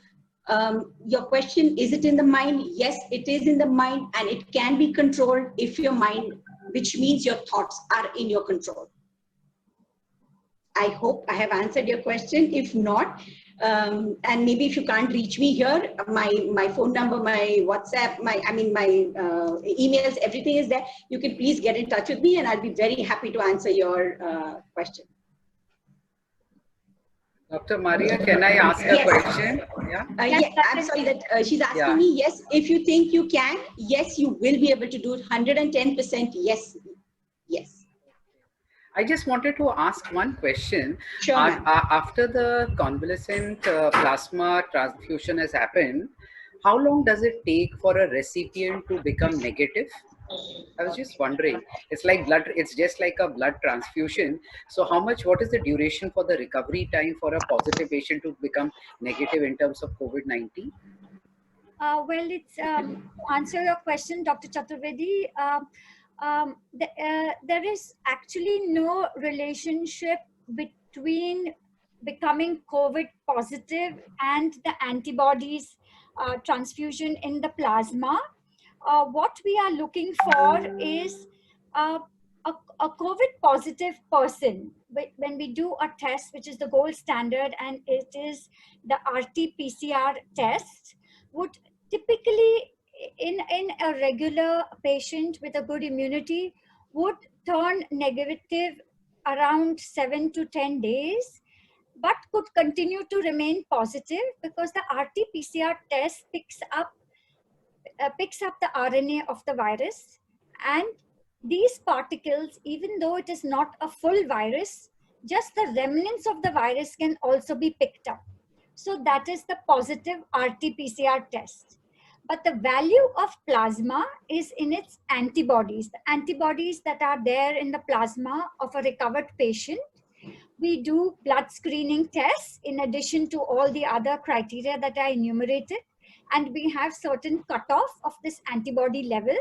H: your question, is it in the mind? Yes, it is in the mind, and it can be controlled if your mind, which means your thoughts, are in your control. I hope I have answered your question. If not, and maybe if you can't reach me here, my phone number, my WhatsApp, my emails, everything is there. You can please get in touch with me, and I'll be very happy to answer your question.
B: Dr. Maria, can I ask a question? Yeah.
H: I'm sorry that she's asking me. Yes, if you think you can, yes, you will be able to do it. 110%. Yes, yes.
B: I just wanted to ask one question.
H: Sure,
B: after the convalescent plasma transfusion has happened, how long does it take for a recipient to become negative? I was just wondering. It's like blood. It's just like a blood transfusion. So what is the duration for the recovery time for a positive patient to become negative in terms of COVID-19?
A: Well, it's to answer your question, Dr. Chaturvedi. There is actually no relationship between becoming COVID positive and the antibodies transfusion in the plasma. What we are looking for is a COVID positive person. When we do a test, which is the gold standard, and it is the RT-PCR test, would typically in a regular patient with a good immunity would turn negative around 7 to 10 days, but could continue to remain positive because the RT-PCR test picks up the RNA of the virus, and these particles, even though it is not a full virus, just the remnants of the virus can also be picked up. So that is the positive RT-PCR test. But the value of plasma is in its antibodies, the antibodies that are there in the plasma of a recovered patient. We do blood screening tests in addition to all the other criteria that I enumerated, and we have certain cutoff of this antibody level.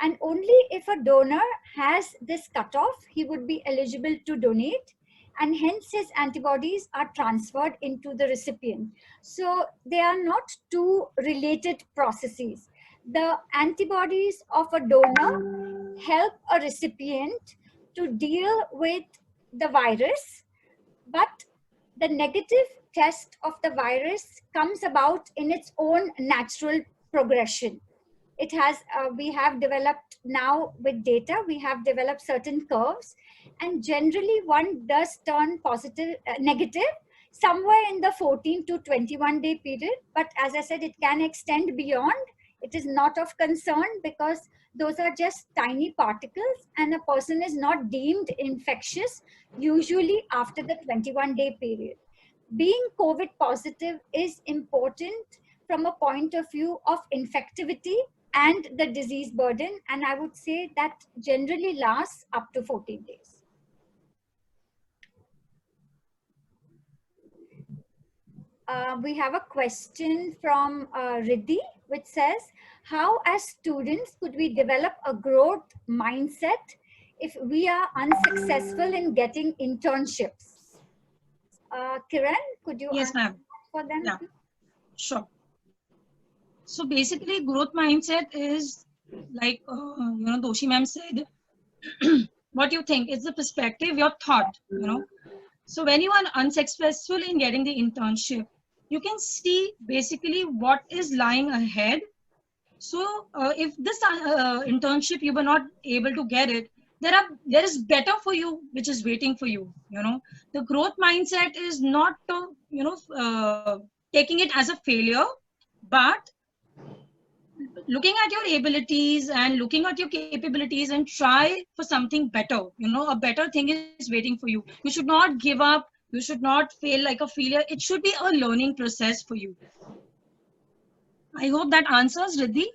A: And only if a donor has this cutoff, he would be eligible to donate, and hence his antibodies are transferred into the recipient. So they are not two related processes. The antibodies of a donor help a recipient to deal with the virus, but the negative test of the virus comes about in its own natural progression. it has, we have developed now with data, we have developed certain curves, and generally one does turn positive, negative somewhere in the 14 to 21 day period. But as I said, it can extend beyond. It is not of concern because those are just tiny particles and a person is not deemed infectious usually after the 21-day period. Being COVID positive is important from a point of view of infectivity and the disease burden, and I would say that generally lasts up to 14 days. We have a question from Riddhi, which says, how as students could we develop a growth mindset if we are unsuccessful in getting internships? Kiran, could you
G: Yes,
A: answer
G: ma'am.
A: for them?
G: Yeah, sure. So basically, growth mindset is like, Doshi ma'am said, what you think is the perspective, your thought, So when you are unsuccessful in getting the internship, you can see basically what is lying ahead. So if this internship you were not able to get it, there is better for you which is waiting for you. The growth mindset is not taking it as a failure, but looking at your abilities and looking at your capabilities and try for something better. A better thing is waiting for you. You should not give up. You should not fail like a failure. It should be a learning process for you. I hope that answers, Riddhi.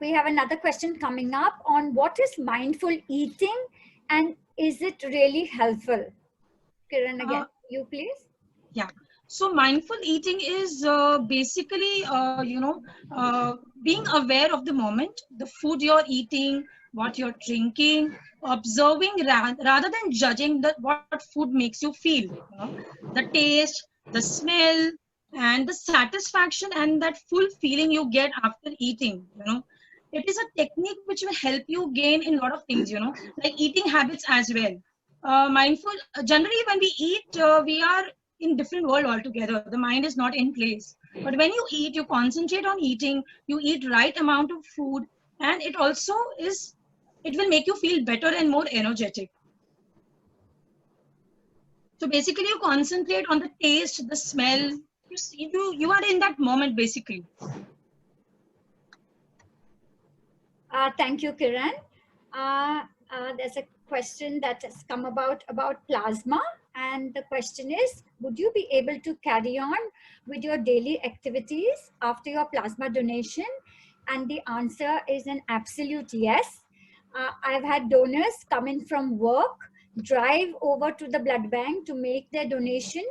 A: We have another question coming up on what is mindful eating and is it really helpful? Kiran, again, you please.
G: Yeah. So mindful eating is basically, being aware of the moment, the food you're eating, what you're drinking, observing rather than judging what food makes you feel. The taste, the smell, and the satisfaction and that full feeling you get after eating. It is a technique which will help you gain in a lot of things. Like eating habits as well. Mindful. Generally, when we eat, we are in different world altogether. The mind is not in place. But when you eat, you concentrate on eating, you eat right amount of food, and it also is, it will make you feel better and more energetic. So basically you concentrate on the taste, the smell, you are in that moment basically.
A: Thank you, Kiran. There's a question that has come about plasma, and the question is, would you be able to carry on with your daily activities after your plasma donation? And the answer is an absolute yes. I've had donors come in from work, drive over to the blood bank to make their donation,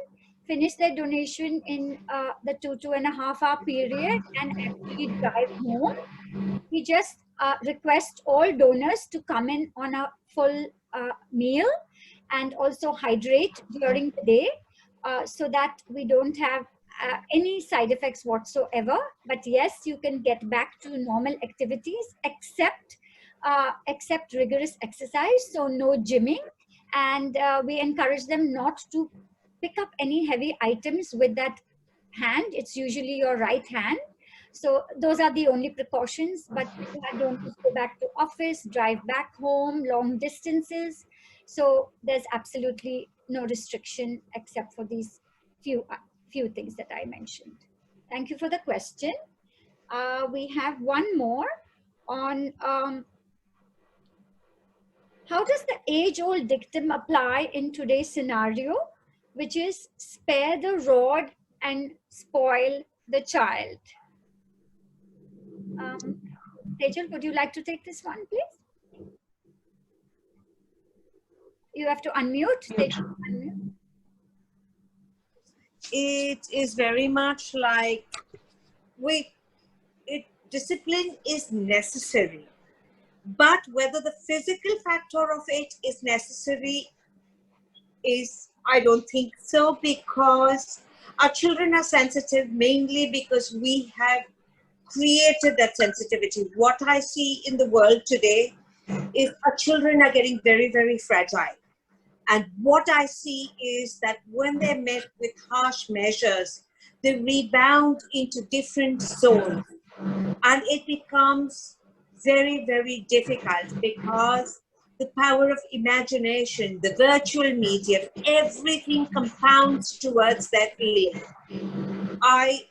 A: finish their donation in the 2.5 hour period, and actually drive home. We just request all donors to come in on a full meal and also hydrate during the day so that we don't have any side effects whatsoever. But yes, you can get back to normal activities except rigorous exercise, so no gymming. And we encourage them not to pick up any heavy items with that hand. It's usually your right hand. So those are the only precautions, but I don't go back to office, drive back home, long distances. So there's absolutely no restriction except for these few things that I mentioned. Thank you for the question. We have one more on how does the age-old dictum apply in today's scenario, which is spare the rod and spoil the child? Tejal, would you like to take this one, please? You have to unmute. Tejal, unmute.
C: It is very much like, discipline is necessary, but whether the physical factor of it is necessary is, I don't think so, because our children are sensitive mainly because we have created that sensitivity. What I see in the world today is our children are getting very, very fragile. And what I see is that when they're met with harsh measures, they rebound into different zones. And it becomes very, very difficult because the power of imagination, the virtual media, everything compounds towards that feeling. I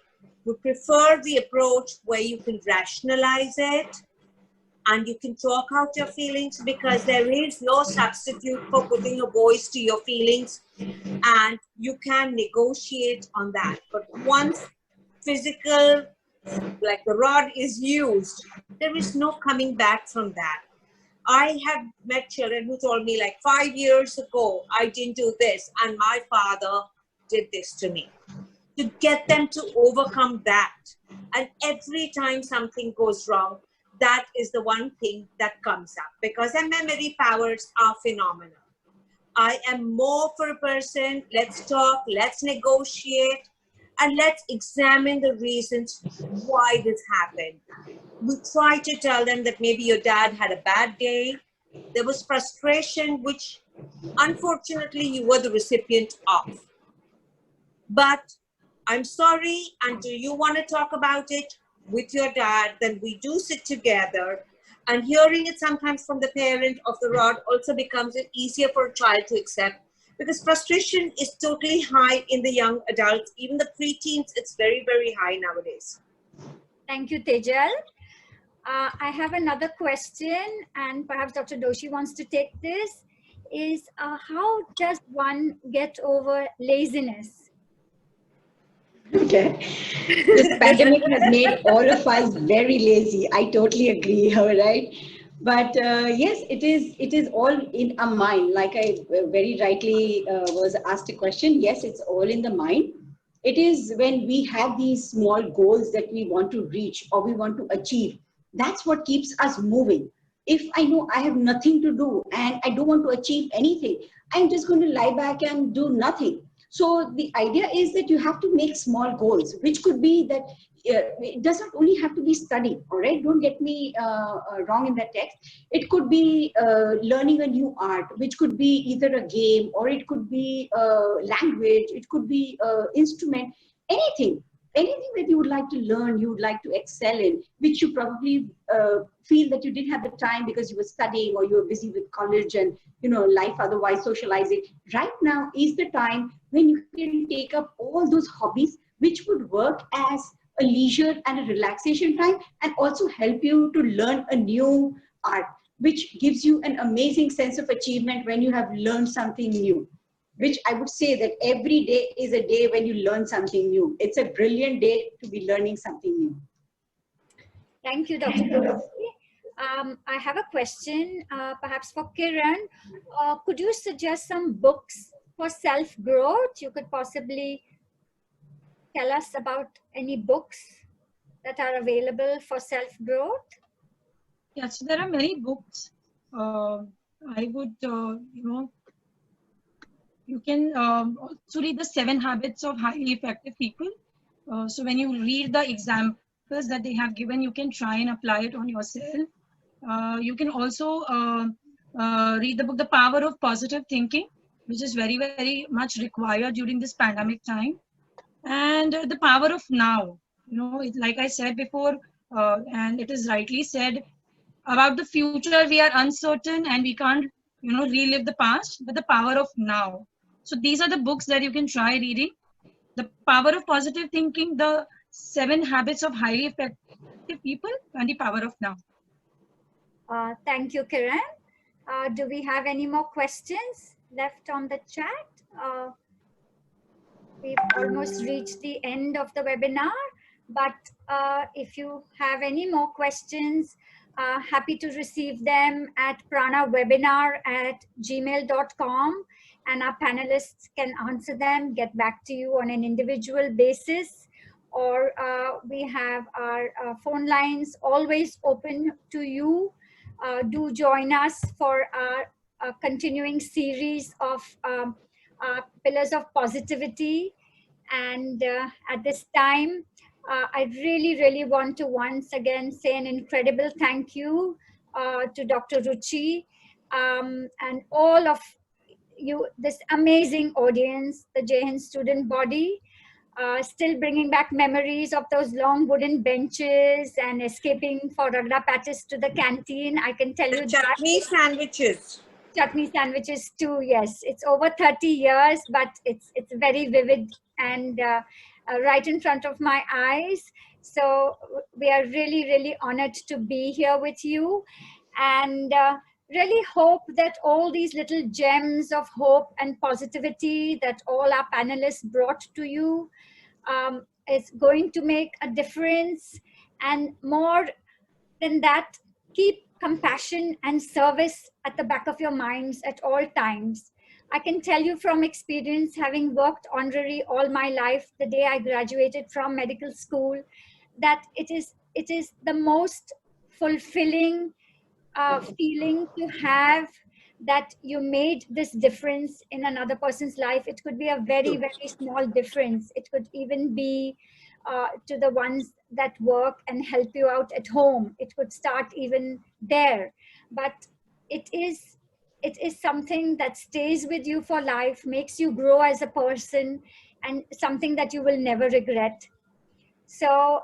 C: would prefer the approach where you can rationalize it and you can talk out your feelings, because there is no substitute for putting a voice to your feelings, and you can negotiate on that. But once physical, like the rod is used, there is no coming back from that. I have met children who told me, like, 5 years ago, I didn't do this, and my father did this to me. To get them to overcome that. And every time something goes wrong, that is the one thing that comes up, because their memory powers are phenomenal. I am more for a person, let's talk, let's negotiate, and let's examine the reasons why this happened. We try to tell them that maybe your dad had a bad day. There was frustration, which unfortunately you were the recipient of. But I'm sorry, and do you want to talk about it with your dad? Then we do sit together, and hearing it sometimes from the parent of the rod also becomes easier for a child to accept, because frustration is totally high in the young adults. Even the preteens, it's very, very high nowadays.
A: Thank you, Tejal. I have another question, and perhaps Dr. Doshi wants to take this, is how does one get over laziness?
H: Okay. This pandemic has made all of us very lazy. I totally agree, all right? But yes, it is all in our mind. Like I very rightly was asked a question. Yes, it's all in the mind. It is when we have these small goals that we want to reach or we want to achieve. That's what keeps us moving. If I know I have nothing to do and I don't want to achieve anything, I'm just going to lie back and do nothing. So the idea is that you have to make small goals, which could be that it does not only have to be study, all right? Don't get me wrong in that text. It could be learning a new art, which could be either a game or it could be language, it could be instrument, anything that you would like to learn, you would like to excel in, which you probably feel that you didn't have the time because you were studying or you were busy with college and life otherwise socializing. Right now is the time when you can take up all those hobbies which would work as a leisure and a relaxation time, and also help you to learn a new art, which gives you an amazing sense of achievement when you have learned something new. Which I would say that every day is a day when you learn something new. It's a brilliant day to be learning something new.
A: Thank you, Dr. Doshi. I have a question, perhaps for Kiran. Could you suggest some books for self-growth? You could possibly tell us about any books that are available for self-growth?
G: Yes, there are many books. I would, you can also read the 7 Habits of Highly Effective People. So when you read the examples that they have given, you can try and apply it on yourself. You can also read the book, The Power of Positive Thinking, which is very, very much required during this pandemic time. And The Power of Now. Like I said before, and it is rightly said, about the future, we are uncertain and we can't, relive the past, but the power of now. So these are the books that you can try reading. The Power of Positive Thinking, The 7 Habits of Highly Effective People, and The Power of Now.
A: Thank you, Kiran. Do we have any more questions left on the chat? We've almost reached the end of the webinar, but if you have any more questions, happy to receive them at pranawebinar@gmail.com, and our panelists can answer them, get back to you on an individual basis, or we have our phone lines always open to you. Do join us for our continuing series of pillars of positivity. And at this time, I really, really want to once again say an incredible thank you to Dr. Ruchi and all of you, this amazing audience, the Jai Hind student body. still bringing back memories of those long wooden benches and escaping for ragda patties to the canteen. I can tell you that.
C: Chutney sandwiches.
A: Chutney sandwiches too, yes. It's over 30 years, but it's very vivid and right in front of my eyes. So we are really, really honored to be here with you, and really hope that all these little gems of hope and positivity that all our panelists brought to you is going to make a difference. And more than that, keep compassion and service at the back of your minds at all times. I can tell you from experience, having worked honorary all my life, the day I graduated from medical school, that it is the most fulfilling feeling to have, that you made this difference in another person's life. It could be a very, very small difference. It could even be to the ones that work and help you out at home. It could start even there. But it is something that stays with you for life, makes you grow as a person, and something that you will never regret. So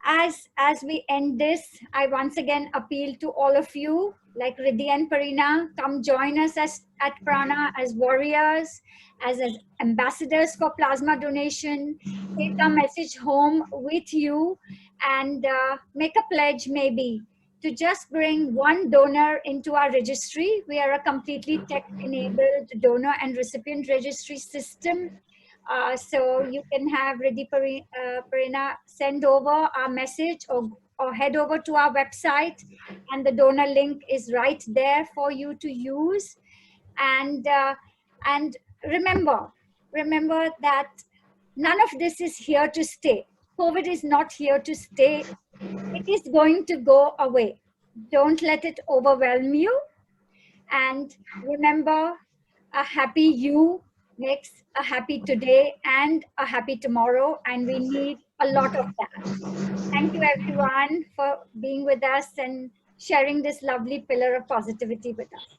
A: as we end this, I once again appeal to all of you, like Riddhi and Parina, come join us at Prana as warriors, as ambassadors for plasma donation. Take our message home with you, and make a pledge maybe to just bring one donor into our registry. We are a completely tech-enabled donor and recipient registry system. So you can have Riddhi Parina send over our message, or head over to our website, and the donor link is right there for you to use. And remember that none of this is here to stay. COVID is not here to stay. It is going to go away. Don't let it overwhelm you. And remember, a happy you makes a happy today and a happy tomorrow, and we need a lot of that. Thank you everyone for being with us and sharing this lovely pillar of positivity with us.